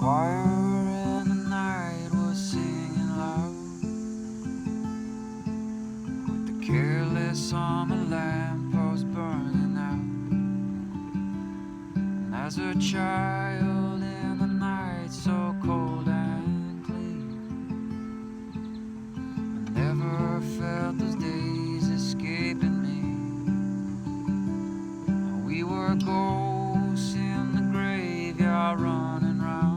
Wildfire in the night was singing loud, with the careless summer lamppost burning out. And as a child in the night so cold and clear, I never felt those days escaping me. We were ghosts in the graveyard running round.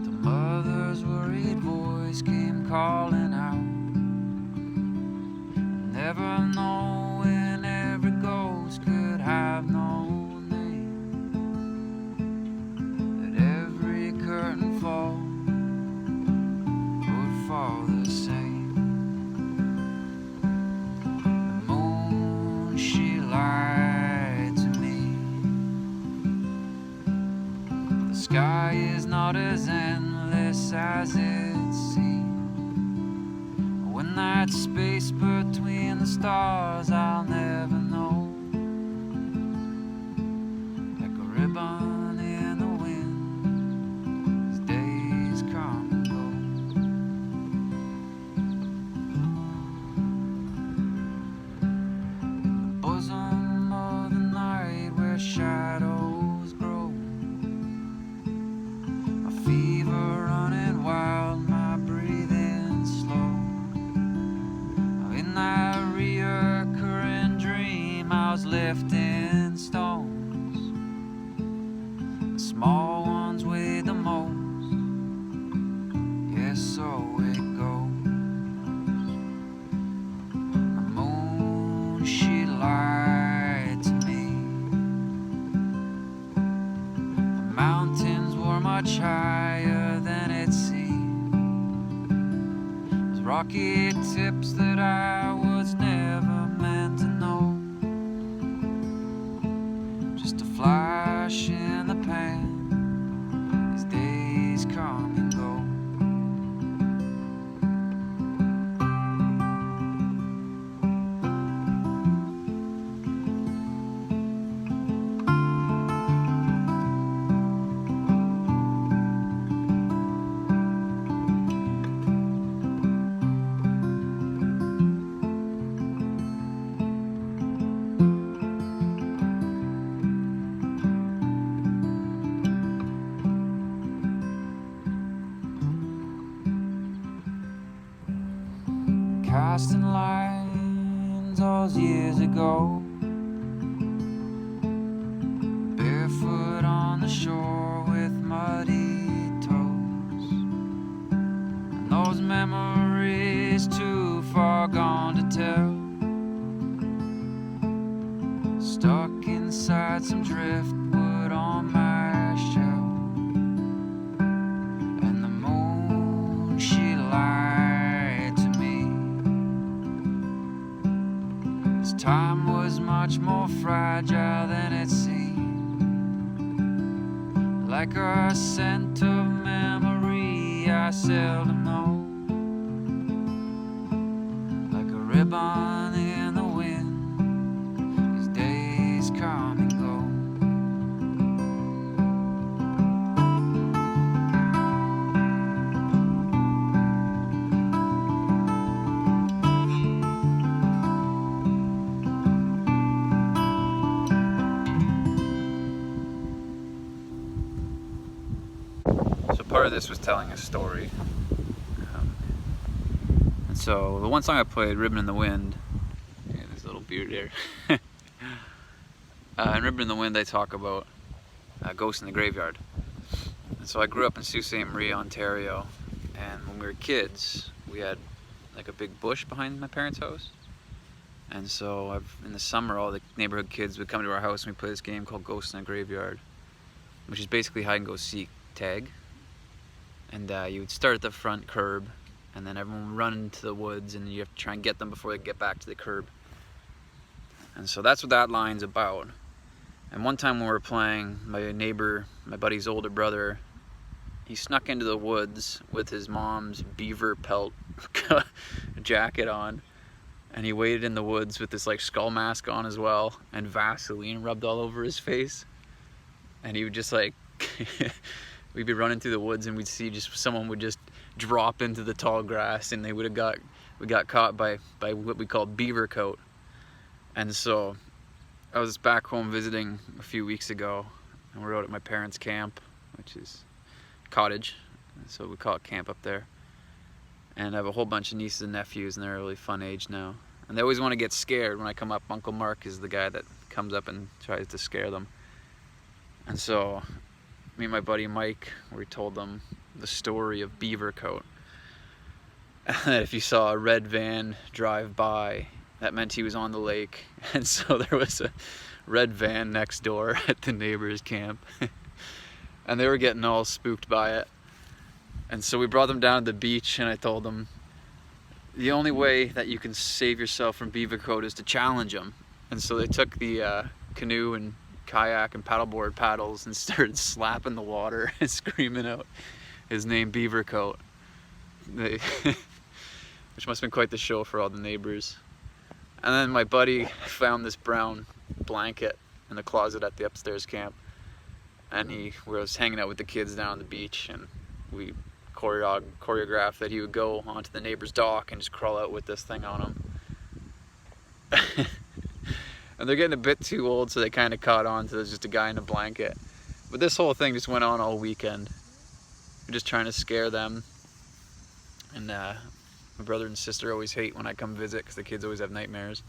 The mother's worried voice came calling out, never knowing every ghost could have no name, that every curtain fall would fall the same. The moon, she lied to me. The sky is not as endless as it seems. When that space between the stars I'll never know, like a ribbon in the wind, as days come and go. The bosom of the night where shadows grow, my fever running wild, my breathing slow. In that reoccurring dream I was left in stones. The small ones weigh the most, yes, so it goes. The moon, she lied to me. The mountains were much higher than it seemed, those rocky tips that I was never meant to know, just a flash in the pan as days come and go. Casting lines all those years ago, barefoot on the shore with muddy toes, and those memories too far gone to tell, stuck inside some driftwood on my shelf. And the moon, she lied to me. This time was much more fragile than it seemed, like a scent of memory I seldom know, like a ribbon in the wind, as days come and go. So part of this was telling a story. And so the one song I played, Ribbon in the Wind, yeah, there's a little beard there. In Ribbon in the Wind, I talk about ghosts in the graveyard. And so I grew up in Sault Ste. Marie, Ontario, and when we were kids, we had like a big bush behind my parents' house. And so in the summer, all the neighborhood kids would come to our house and we play this game called Ghosts in the Graveyard, which is basically hide and go seek tag. And you would start at the front curb, and then everyone would run into the woods, and you have to try and get them before they get back to the curb. And so that's what that line's about. And one time when we were playing, my neighbor, my buddy's older brother, he snuck into the woods with his mom's beaver pelt jacket on, and he waited in the woods with this like skull mask on as well, and Vaseline rubbed all over his face. And he would just like we'd be running through the woods and we'd see just someone would just drop into the tall grass, and we got caught by what we called beaver coat. And so I was back home visiting a few weeks ago, and we're out at my parents' camp, which is cottage, so we call it camp up there. And I have a whole bunch of nieces and nephews, and they're a really fun age now. And they always want to get scared when I come up. Uncle Mark is the guy that comes up and tries to scare them. And so me and my buddy Mike, we told them the story of beaver coat. And if you saw a red van drive by, that meant he was on the lake. And so there was a red van next door at the neighbor's camp. And they were getting all spooked by it. And so we brought them down to the beach, and I told them, the only way that you can save yourself from beaver coat is to challenge them. And so they took the canoe and kayak and paddleboard paddles and started slapping the water and screaming out his name, Beaver Coat. Which must have been quite the show for all the neighbors. And then my buddy found this brown blanket in the closet at the upstairs camp, and he was hanging out with the kids down on the beach, and we choreographed that he would go onto the neighbor's dock and just crawl out with this thing on him. And they're getting a bit too old, so they kind of caught on to there's just a guy in a blanket. But this whole thing just went on all weekend. We're just trying to scare them. And my brother and sister always hate when I come visit because the kids always have nightmares.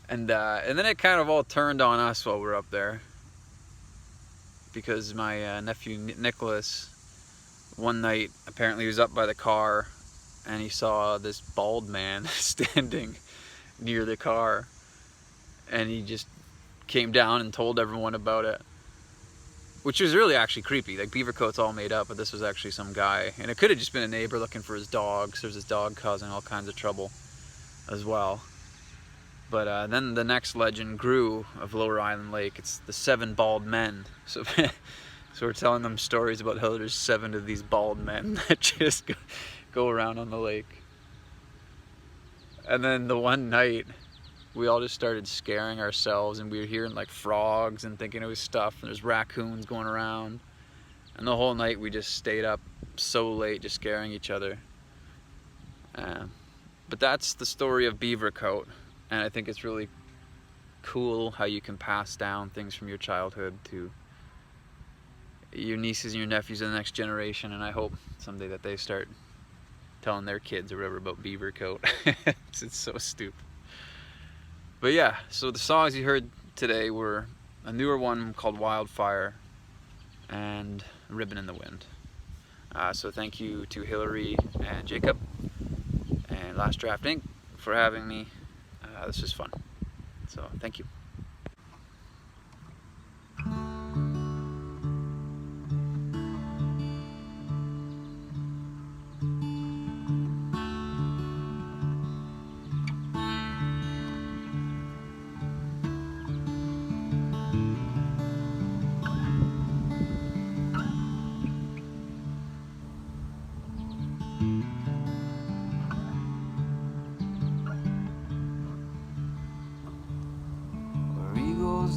And then it kind of all turned on us while we were up there, because my nephew Nicholas, one night, apparently he was up by the car and he saw this bald man standing near the car, and he just came down and told everyone about it, which was really actually creepy. Like, beaver coat's all made up, but this was actually some guy, and it could have just been a neighbor looking for his dog. So there's this dog causing all kinds of trouble as well. But then the next legend grew of Lower Island Lake. It's the 7 bald men. So we're telling them stories about how there's 7 of these bald men that just go around on the lake. And then the one night, we all just started scaring ourselves, and we were hearing like frogs and thinking it was stuff, and there's raccoons going around. And the whole night we just stayed up so late just scaring each other. But that's the story of beaver coat, and I think it's really cool how you can pass down things from your childhood to your nieces and your nephews and the next generation, and I hope someday that they start telling their kids or whatever about beaver coat. It's so stupid. But yeah, so the songs you heard today were a newer one called Wildfire and Ribbon in the Wind. So thank you to Hillary and Jacob and Last Draft Inc. for having me. This was fun. So thank you.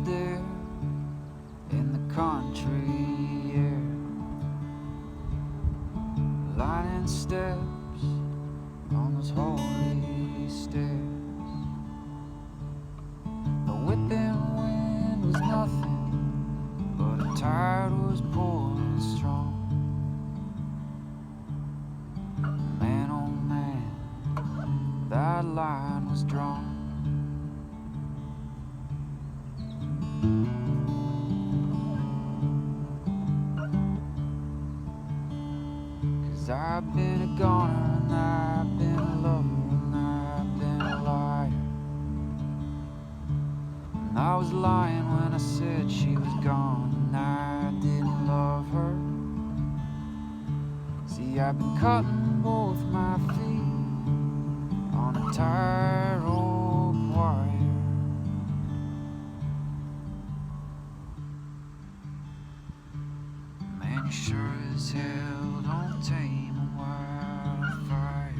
There in the country air, lining steps on those holy stairs. The whipping wind was nothing, but a tide was pouring strong. Man, oh man, that line was drawn. 'Cause I've been a goner, and I've been a lover, and I've been a liar. And I was lying when I said she was gone, and I didn't love her. See, I've been cutting both my feet on a tightrope wire. Man, you sure as hell don't tame a wildfire.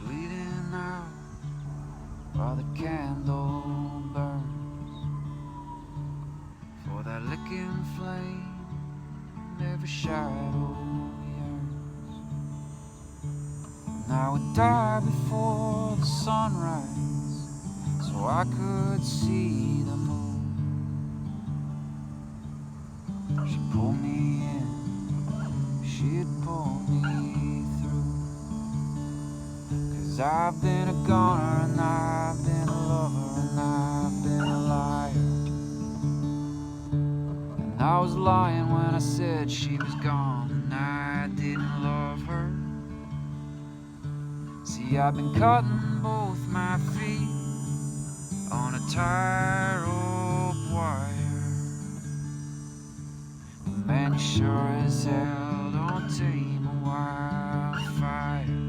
Bleeding out by I would die before the sunrise, so I could see the moon. She'd pull me in, she'd pull me through. 'Cause I've been a goner, and I've been a lover, and I've been a liar. And I was lying when I said she was gone, and I didn't love her. See, I've been cutting both my feet on a tightrope wire. Man, you sure as hell don't tame a wildfire.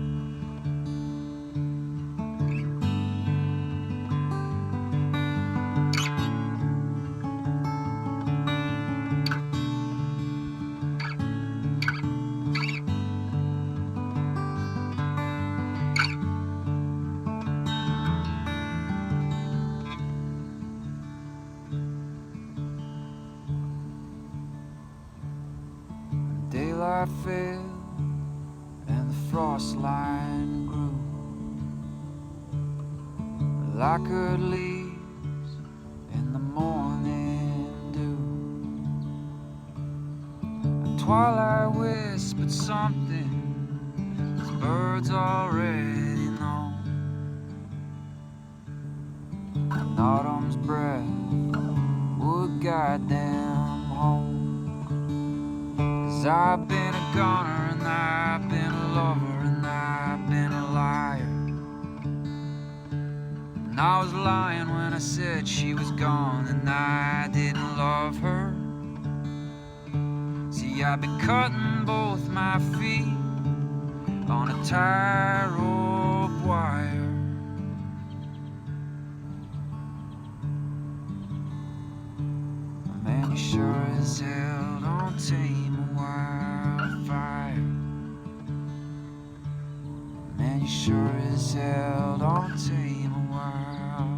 Daylight fell and the frost line grew like good leaves in the morning dew. And twilight whispered something these birds already know. And autumn's breath would guide them home. 'Cause I've been a goner, and I've been a lover, and I've been a liar. And I was lying when I said she was gone, and I didn't love her. See, I've been cutting both my feet on a tightrope wire. Man, you sure as hell don't tame a wildfire. Man, you sure as hell don't tame a wildfire.